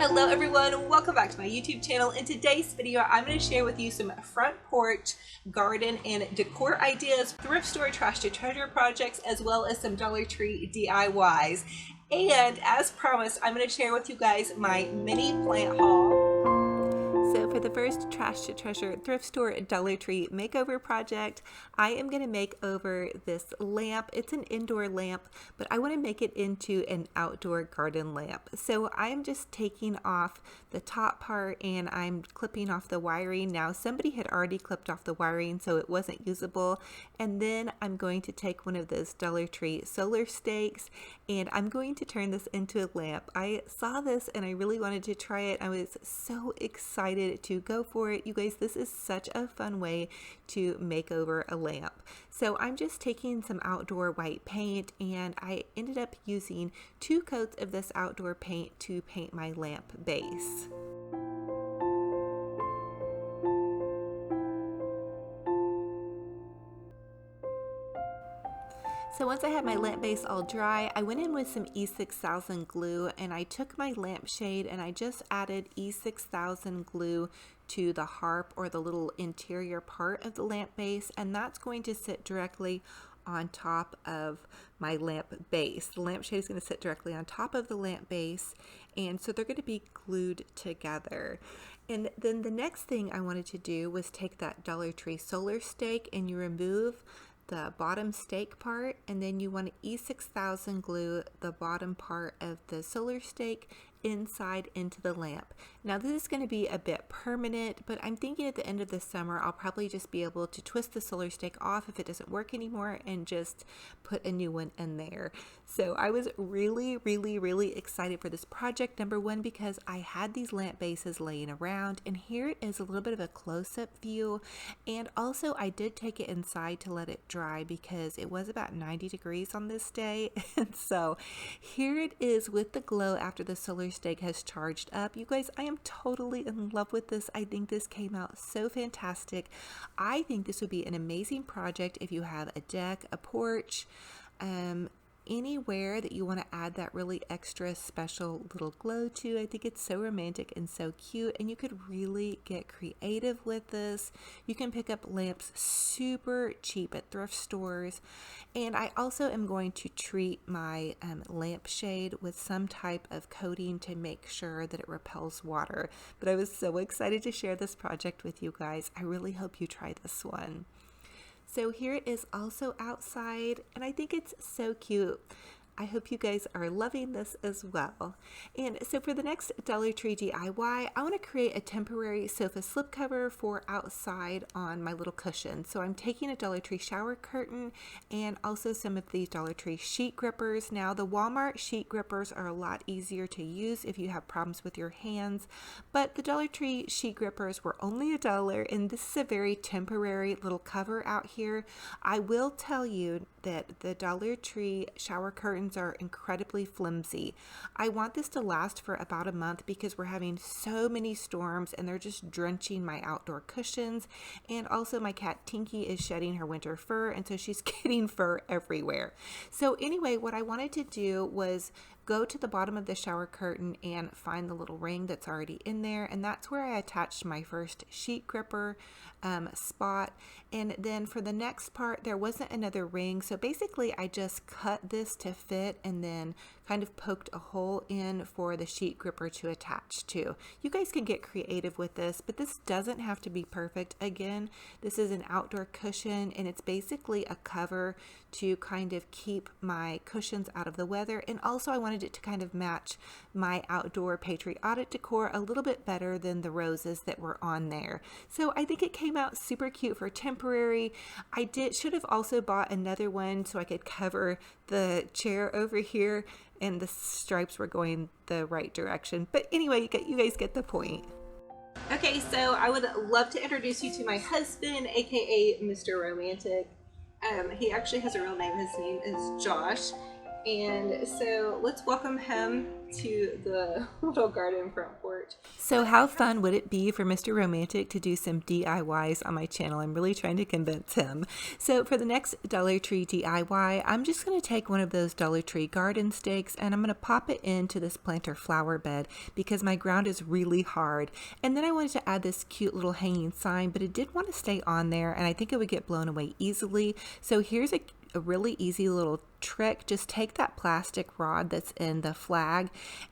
Hello everyone, welcome back to my YouTube channel. In today's video, I'm going to share with you some front porch, garden, and decor ideas, thrift store trash to treasure projects, as well as some Dollar Tree DIYs. And as promised, I'm going to share with you guys my mini plant haul. So for the first trash to treasure thrift store Dollar Tree makeover project, I am going to make over this lamp. It's an indoor lamp, but I want to make it into an outdoor garden lamp. So I'm just taking off the top part and I'm clipping off the wiring. Now somebody had already clipped off the wiring, so it wasn't usable. And then I'm going to take one of those Dollar Tree solar stakes and I'm going to turn this into a lamp. I saw this and I really wanted to try it. I was so excited to go for it. You guys, this is such a fun way to make over a lamp. So I'm just taking some outdoor white paint and I ended up using 2 coats of this outdoor paint to paint my lamp base. So once I had my lamp base all dry, I went in with some E6000 glue and I took my lampshade and I just added E6000 glue to the harp, or the little interior part of the lamp base, and that's going to sit directly on top of my lamp base. The lampshade is going to sit directly on top of the lamp base, and so they're going to be glued together. And then the next thing I wanted to do was take that Dollar Tree solar stake and you remove the bottom stake part, and then you want to E6000 glue the bottom part of the solar stake inside into the lamp. Now this is going to be a bit permanent, but I'm thinking at the end of the summer I'll probably just be able to twist the solar stake off if it doesn't work anymore and just put a new one in there. So I was really excited for this project. Number one, because I had these lamp bases laying around, and here it is a little bit of a close-up view, and also I did take it inside to let it dry because it was about 90 degrees on this day. And so here it is with the glow after the solar stake has charged up. You guys, I am totally in love with this. I think this came out so fantastic. I think this would be an amazing project if you have a deck, a porch, anywhere that you want to add that really extra special little glow to. I think it's so romantic and so cute, and you could really get creative with this. You can pick up lamps super cheap at thrift stores, and I also am going to treat my lampshade with some type of coating to make sure that it repels water. But I was so excited to share this project with you guys. I really hope you try this one. So here it is also outside, and I think it's so cute. I hope you guys are loving this as well. And so for the next Dollar Tree DIY, I want to create a temporary sofa slipcover for outside on my little cushion. So I'm taking a Dollar Tree shower curtain and also some of these Dollar Tree sheet grippers. Now the Walmart sheet grippers are a lot easier to use if you have problems with your hands, but the Dollar Tree sheet grippers were only $1, and this is a very temporary little cover out here. I will tell you that the Dollar Tree shower curtains are incredibly flimsy. I want this to last for about a month because we're having so many storms and they're just drenching my outdoor cushions, and also my cat Tinky is shedding her winter fur, and so she's getting fur everywhere. So anyway, what I wanted to do was go to the bottom of the shower curtain and find the little ring that's already in there, and that's where I attached my first sheet gripper spot. And then for the next part, there wasn't another ring, so basically I just cut this to fit and then kind of poked a hole in for the sheet gripper to attach to. You guys can get creative with this, but this doesn't have to be perfect. Again, this is an outdoor cushion, and it's basically a cover to kind of keep my cushions out of the weather, and also I wanted it to kind of match my outdoor patriotic decor a little bit better than the roses that were on there. So I think it came out super cute for temporary. I should have also bought another one so I could cover the chair over here, and the stripes were going the right direction. But anyway, you guys get the point. Okay, so I would love to introduce you to my husband, aka Mr. Romantic. He actually has a real name. His name is Josh. And so let's welcome him to the little garden front porch. So how fun would it be for Mr. Romantic to do some DIYs on my channel? I'm really trying to convince him. So for the next Dollar Tree DIY, I'm just going to take one of those Dollar Tree garden stakes and I'm going to pop it into this planter flower bed because my ground is really hard. And then I wanted to add this cute little hanging sign, but it did want to stay on there and I think it would get blown away easily. So here's a really easy little trick. Just take that plastic rod that's in the flag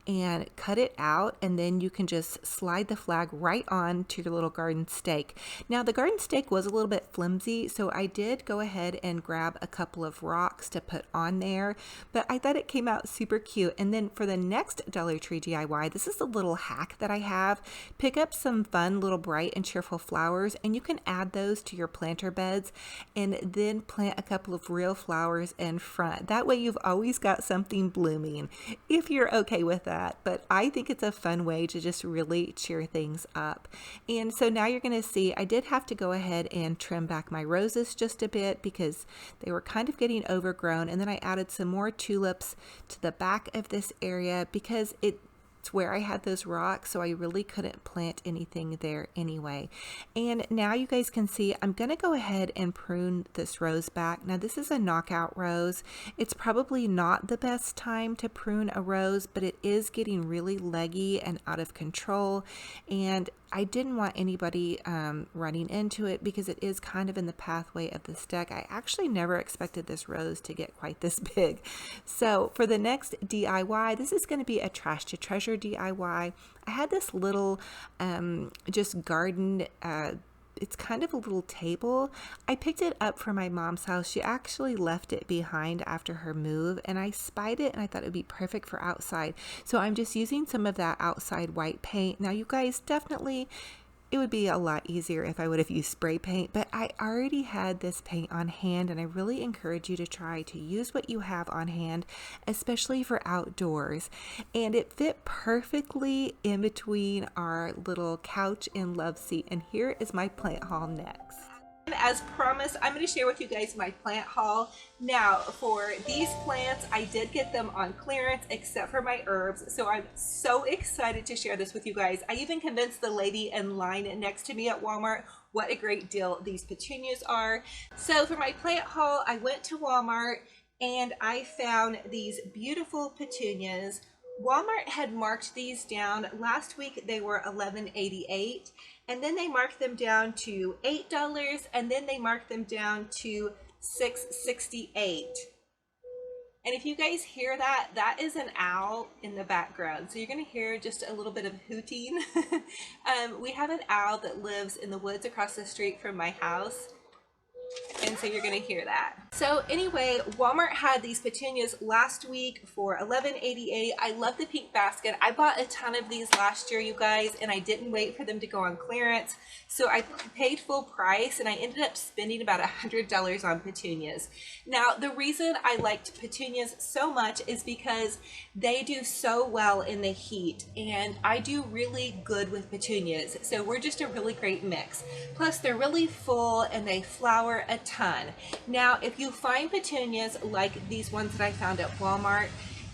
and cut it out, and then you can just slide the flag right on to your little garden stake. Now the garden stake was a little bit flimsy, so I did go ahead and grab a couple of rocks to put on there, but I thought it came out super cute. And then for the next Dollar Tree DIY, this is a little hack that I have. Pick up some fun little bright and cheerful flowers and you can add those to your planter beds and then plant a couple of real flowers in front. That way you've always got something blooming, if you're okay with that. But I think it's a fun way to just really cheer things up. And so now you're going to see I did have to go ahead and trim back my roses just a bit because they were kind of getting overgrown. And then I added some more tulips to the back of this area because it's where I had those rocks, so I really couldn't plant anything there anyway. And now you guys can see I'm going to go ahead and prune this rose back. Now this is a knockout rose. It's probably not the best time to prune a rose, but it is getting really leggy and out of control, and I didn't want anybody running into it because it is kind of in the pathway of this deck. I actually never expected this rose to get quite this big. So for the next DIY, this is going to be a trash to treasure DIY. I had this little just garden it's kind of a little table. I picked it up from my mom's house. She actually left it behind after her move, and I spied it and I thought it would be perfect for outside. So I'm just using some of that outside white paint. Now you guys, definitely it would be a lot easier if I would have used spray paint, but I already had this paint on hand, and I really encourage you to try to use what you have on hand, especially for outdoors. And it fit perfectly in between our little couch and love seat. And here is my plant haul next. As promised, I'm going to share with you guys my plant haul. Now for these plants, I did get them on clearance except for my herbs, so I'm so excited to share this with you guys. I even convinced the lady in line next to me at Walmart what a great deal these petunias are. So for my plant haul, I went to Walmart and I found these beautiful petunias. Walmart had marked these down last week. They were $11.88, and then they marked them down to $8, and then they marked them down to $6.68. And if you guys hear that, that is an owl in the background. So you're going to hear just a little bit of hooting. We have an owl that lives in the woods across the street from my house, and so you're going to hear that. So anyway, Walmart had these petunias last week for $11.88. I love the pink basket. I bought a ton of these last year, you guys, and I didn't wait for them to go on clearance. So I paid full price and I ended up spending about $100 on petunias. Now, the reason I liked petunias so much is because they do so well in the heat, and I do really good with petunias. So we're just a really great mix. Plus, they're really full and they flower a ton. Now, if you find petunias like these ones that I found at Walmart,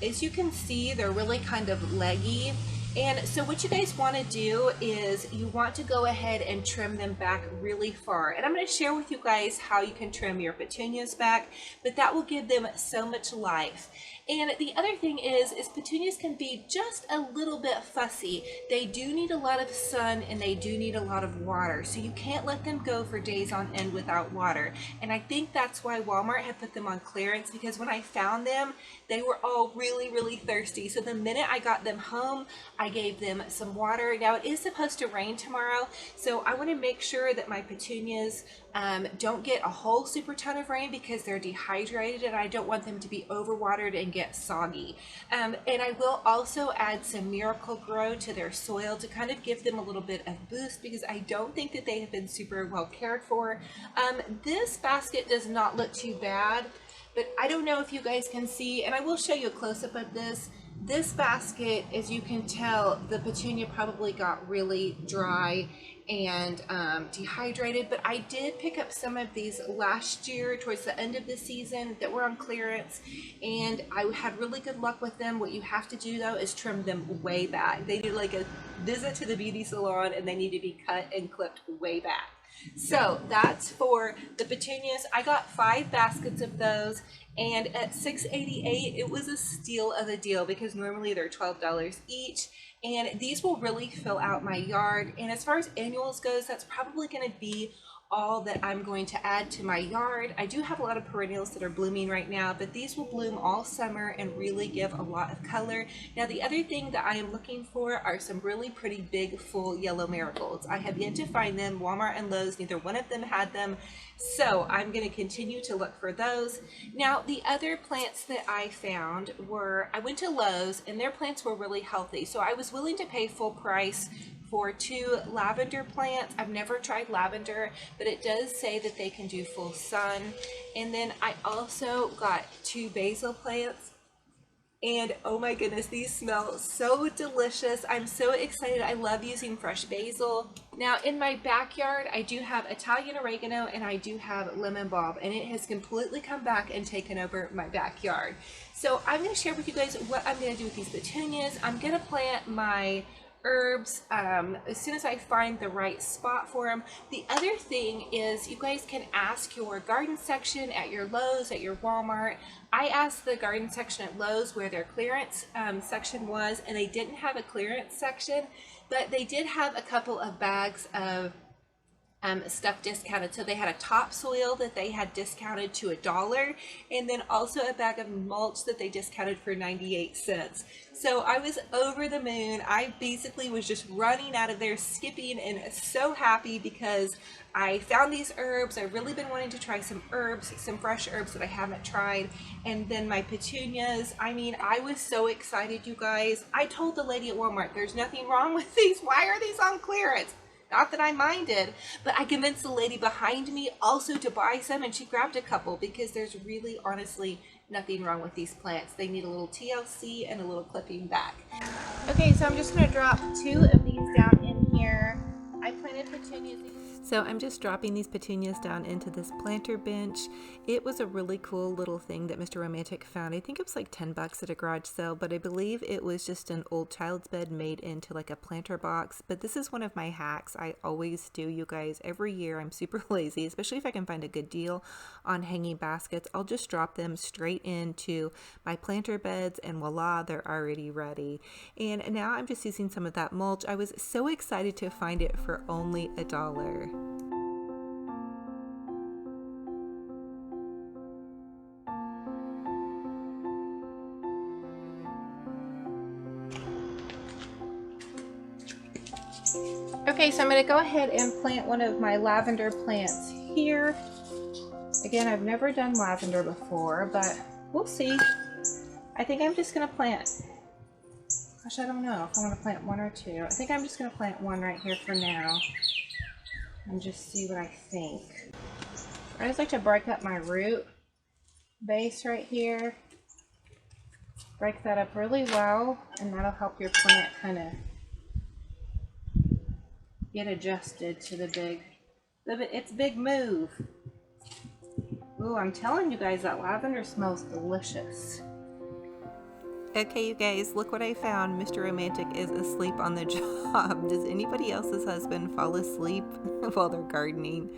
as you can see, they're really kind of leggy. And so what you guys want to do is you want to go ahead and trim them back really far. And I'm going to share with you guys how you can trim your petunias back, but that will give them so much life. And the other thing is petunias can be just a little bit fussy. They do need a lot of sun and they do need a lot of water. So you can't let them go for days on end without water. And I think that's why Walmart had put them on clearance, because when I found them, they were all really, really thirsty. So the minute I got them home, I gave them some water. Now it is supposed to rain tomorrow, so I want to make sure that my petunias don't get a whole super ton of rain because they're dehydrated, and I don't want them to be overwatered and get soggy. And I will also add some Miracle-Gro to their soil to kind of give them a little bit of boost, because I don't think that they have been super well cared for. This basket does not look too bad, but I don't know if you guys can see, and I will show you a close-up of this. This basket, as you can tell, the petunia probably got really dry and dehydrated, but I did pick up some of these last year towards the end of the season that were on clearance, and I had really good luck with them. What you have to do though is trim them way back. They do like a visit to the beauty salon and they need to be cut and clipped way back. So that's for the petunias. I got 5 baskets of those, and at $6.88 it was a steal of a deal because normally they're $12 each, and these will really fill out my yard. And as far as annuals goes, that's probably going to be all that I'm going to add to my yard. I do have a lot of perennials that are blooming right now, but these will bloom all summer and really give a lot of color. Now, the other thing that I am looking for are some really pretty big full yellow marigolds. I have yet to find them. Walmart and Lowe's, neither one of them had them. So I'm going to continue to look for those. Now, the other plants that I found were, I went to Lowe's and their plants were really healthy. So I was willing to pay full price for 2 lavender plants. I've never tried lavender, but it does say that they can do full sun. And then I also got 2 basil plants. And oh my goodness, these smell so delicious. I'm so excited. I love using fresh basil. Now in my backyard, I do have Italian oregano and I do have lemon balm, and it has completely come back and taken over my backyard. So I'm going to share with you guys what I'm going to do with these petunias. I'm going to plant my herbs as soon as I find the right spot for them. The other thing is you guys can ask your garden section at your Lowe's, at your Walmart. I asked the garden section at Lowe's where their clearance section was, and they didn't have a clearance section, but they did have a couple of bags of stuff discounted. So they had a topsoil that they had discounted to $1, and then also a bag of mulch that they discounted for 98 cents. So I was over the moon. I basically was just running out of there, skipping, and so happy because I found these herbs. I've really been wanting to try some herbs, some fresh herbs that I haven't tried. And then my petunias. I mean, I was so excited, you guys. I told the lady at Walmart, there's nothing wrong with these. Why are these on clearance? Not that I minded, but I convinced the lady behind me also to buy some, and she grabbed a couple because there's really honestly nothing wrong with these plants. They need a little TLC and a little clipping back. Okay, so I'm just going to drop 2 of these down in here. I planted petunias. So I'm just dropping these petunias down into this planter bench. It was a really cool little thing that Mr. Romantic found. I think it was like 10 bucks at a garage sale, but I believe it was just an old child's bed made into like a planter box. But this is one of my hacks. I always do, you guys. Every year I'm super lazy, especially if I can find a good deal on hanging baskets. I'll just drop them straight into my planter beds and voila, they're already ready. And now I'm just using some of that mulch. I was so excited to find it for only $1. Okay, so I'm going to go ahead and plant one of my lavender plants here. Again, I've never done lavender before, but we'll see. I think I'm just going to plant, gosh, I don't know if I want to plant 1 or 2. I think I'm just going to plant 1 right here for now and just see what I think. I just like to break up my root base right here. Break that up really well, and that'll help your plant kind of get adjusted to its big move. Ooh, I'm telling you guys, that lavender smells delicious. Okay, you guys, look what I found. Mr. Romantic is asleep on the job. Does anybody else's husband fall asleep while they're gardening?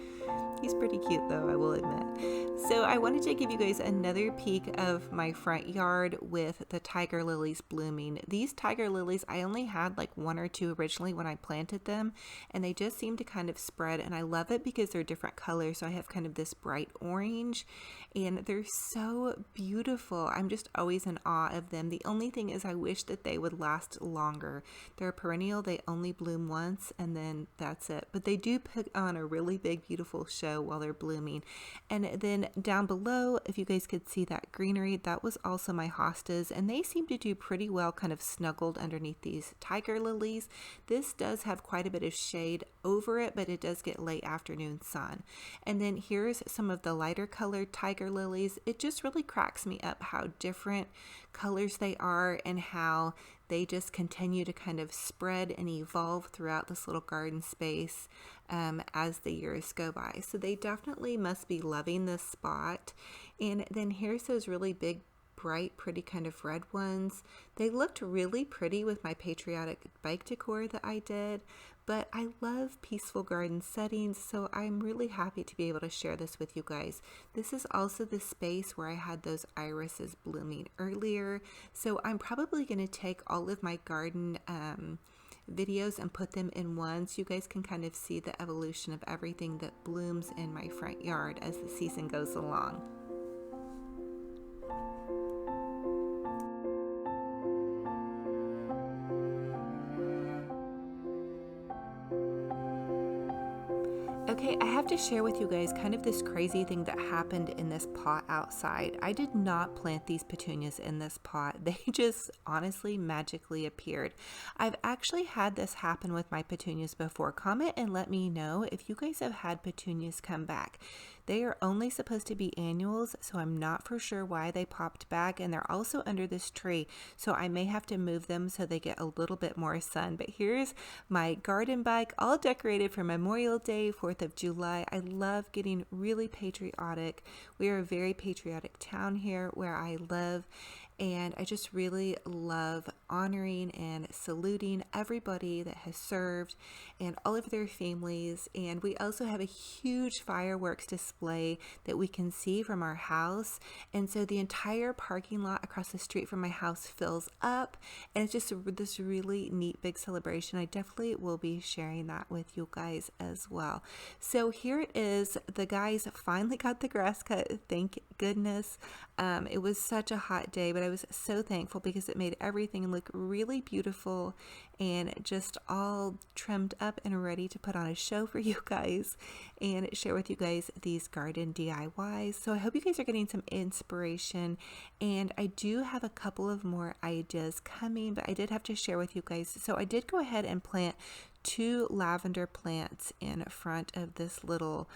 He's pretty cute though, I will admit. So I wanted to give you guys another peek of my front yard with the tiger lilies blooming. These tiger lilies, I only had like 1 or 2 originally when I planted them, and they just seem to kind of spread, and I love it because they're different colors. So I have kind of this bright orange, and they're so beautiful. I'm just always in awe of them. The only thing is I wish that they would last longer. They're a perennial, they only bloom once and then that's it. But they do put on a really big, beautiful show while they're blooming. And then down below, if you guys could see that greenery, that was also my hostas, and they seem to do pretty well kind of snuggled underneath these tiger lilies. This does have quite a bit of shade over it, but it does get late afternoon sun. And then here's some of the lighter colored tiger lilies. It just really cracks me up how different colors they are and how they just continue to kind of spread and evolve throughout this little garden space as the years go by. So they definitely must be loving this spot. And then here's those really big, bright, pretty kind of red ones. They looked really pretty with my patriotic bike decor that I did, but I love peaceful garden settings, so I'm really happy to be able to share this with you guys. This is also the space where I had those irises blooming earlier, so I'm probably going to take all of my garden videos and put them in one so you guys can kind of see the evolution of everything that blooms in my front yard as the season goes along. Okay, I have to share with you guys kind of this crazy thing that happened in this pot outside. I did not plant these petunias in this pot. They just honestly magically appeared. I've actually had this happen with my petunias before. Comment and let me know if you guys have had petunias come back. They are only supposed to be annuals, so I'm not for sure why they popped back, and they're also under this tree, so I may have to move them so they get a little bit more sun. But here's my garden bike all decorated for Memorial Day, 4th of July. I love getting really patriotic. We are a very patriotic town here where I live, and I just really love honoring and saluting everybody that has served and all of their families. And we also have a huge fireworks display that we can see from our house. And so the entire parking lot across the street from my house fills up. And it's just this really neat big celebration. I definitely will be sharing that with you guys as well. So here it is. The guys finally got the grass cut. Thank goodness. It was such a hot day, but I was so thankful because it made everything look really beautiful and just all trimmed up and ready to put on a show for you guys and share with you guys these garden DIYs. So I hope you guys are getting some inspiration, and I do have a couple of more ideas coming, but I did have to share with you guys. So I did go ahead and plant 2 lavender plants in front of this little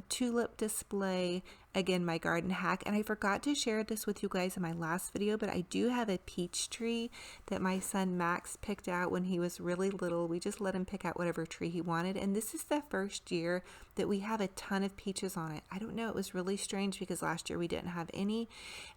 tulip display. Again, my garden hack, and I forgot to share this with you guys in my last video, but I do have a peach tree that my son Max picked out when he was really little. We just let him pick out whatever tree he wanted, and this is the first year that we have a ton of peaches on it. I don't know, it was really strange because last year we didn't have any,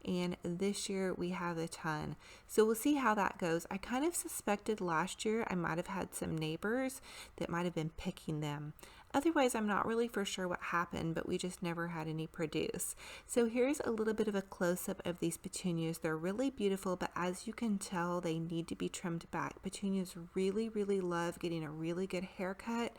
and this year we have a ton. So we'll see how that goes. I kind of suspected last year I might have had some neighbors that might have been picking them. Otherwise, I'm not really for sure what happened, but we just never had any produce. So here's a little bit of a close-up of these petunias. They're really beautiful, but as you can tell, they need to be trimmed back. Petunias really, really love getting a really good haircut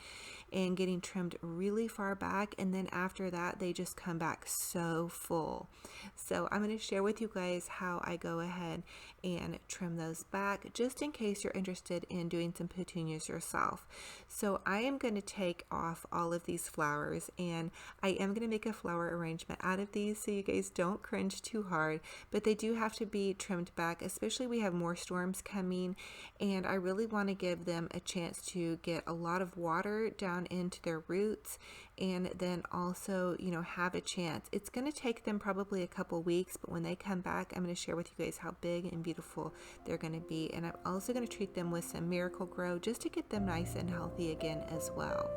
and getting trimmed really far back, and then after that, they just come back so full. So I'm going to share with you guys how I go ahead and trim those back, just in case you're interested in doing some petunias yourself. So I am going to take off all of these flowers, and I am going to make a flower arrangement out of these so you guys don't cringe too hard, but they do have to be trimmed back, especially we have more storms coming, and I really want to give them a chance to get a lot of water down into their roots, and then also, you know, have a chance. It's going to take them probably a couple weeks, but when they come back, I'm going to share with you guys how big and beautiful they're going to be, and I'm also going to treat them with some Miracle Grow just to get them nice and healthy again as well.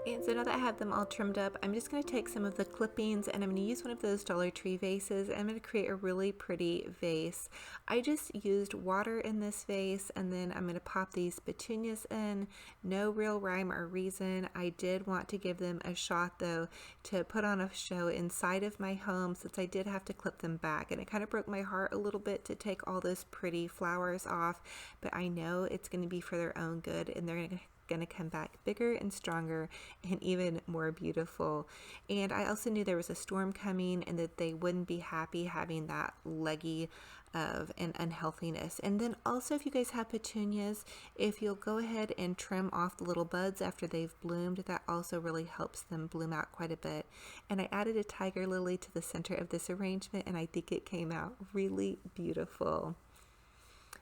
And so now that I have them all trimmed up, I'm just going to take some of the clippings and I'm going to use one of those Dollar Tree vases. I'm going to create a really pretty vase. I just used water in this vase, and then I'm going to pop these petunias in. No real rhyme or reason. I did want to give them a shot though to put on a show inside of my home, since I did have to clip them back, and it kind of broke my heart a little bit to take all those pretty flowers off, but I know it's going to be for their own good, and they're going to going to come back bigger and stronger and even more beautiful. And I also knew there was a storm coming and that they wouldn't be happy having that leggy of an unhealthiness. And then also, if you guys have petunias, if you'll go ahead and trim off the little buds after they've bloomed, that also really helps them bloom out quite a bit. And I added a tiger lily to the center of this arrangement, and I think it came out really beautiful.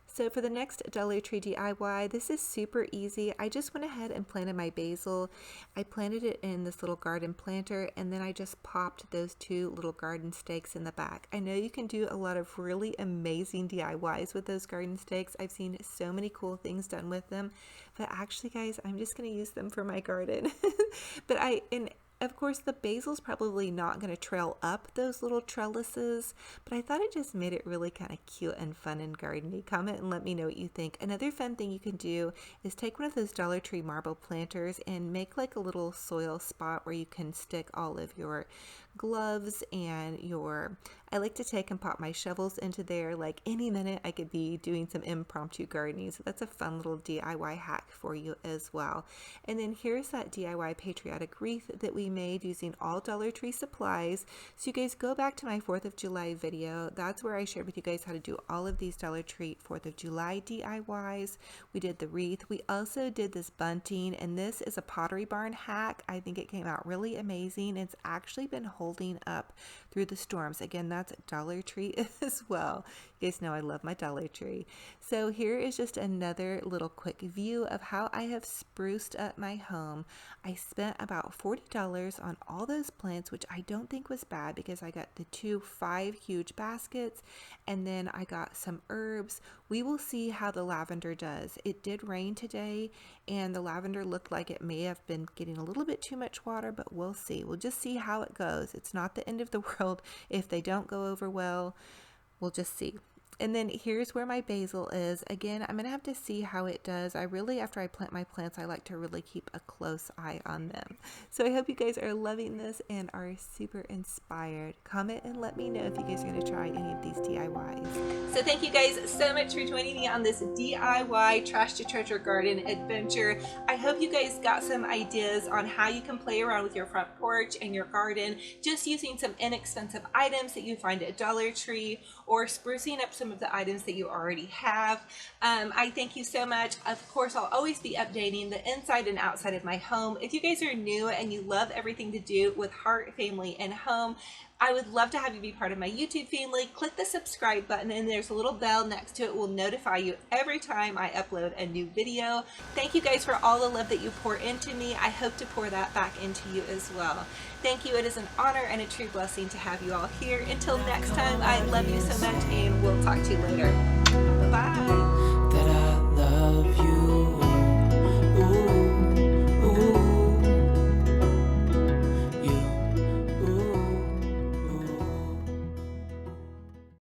So for the next Dollar Tree DIY, this is super easy. I just went ahead and planted my basil. I planted it in this little garden planter, and then I just popped those 2 little garden stakes in the back. I know you can do a lot of really amazing DIYs with those garden stakes. I've seen so many cool things done with them, but actually guys, I'm just going to use them for my garden. But of course, the basil's probably not going to trail up those little trellises, but I thought it just made it really kind of cute and fun and gardeny. Comment and let me know what you think. Another fun thing you can do is take one of those Dollar Tree marble planters and make like a little soil spot where you can stick all of your gloves and I like to take and pop my shovels into there. Like any minute I could be doing some impromptu gardening, so that's a fun little DIY hack for you as well. And then here's that DIY patriotic wreath that we made using all Dollar Tree supplies. So you guys go back to my 4th of July video. That's where I shared with you guys how to do all of these Dollar Tree 4th of July DIYs. We did the wreath. We also did this bunting, and this is a Pottery Barn hack. I think it came out really amazing. It's actually been holding up through the storms. Again, that's Dollar Tree as well. You guys know I love my Dollar Tree. So here is just another little quick view of how I have spruced up my home. I spent about $40 on all those plants, which I don't think was bad because I got the 2 5 huge baskets, and then I got some herbs. We will see how the lavender does. It did rain today, and the lavender looked like it may have been getting a little bit too much water, but we'll see. We'll just see how it goes. It's not the end of the world if they don't go over well. We'll just see. And then here's where my basil is. Again, I'm going to have to see how it does. After I plant my plants, I like to really keep a close eye on them. So I hope you guys are loving this and are super inspired. Comment and let me know if you guys are going to try any of these DIYs. So thank you guys so much for joining me on this DIY Trash to Treasure Garden adventure. I hope you guys got some ideas on how you can play around with your front porch and your garden, just using some inexpensive items that you find at Dollar Tree, or sprucing up some of the items that you already have. I thank you so much. Of course, I'll always be updating the inside and outside of my home. If you guys are new and you love everything to do with heart, family, and home, I would love to have you be part of my YouTube family. Click the subscribe button, and there's a little bell next to it. It will notify you every time I upload a new video. Thank you guys for all the love that you pour into me. I hope to pour that back into you as well. Thank you. It is an honor and a true blessing to have you all here. Until next time, I love you so much, and we'll talk to you later. Bye-bye.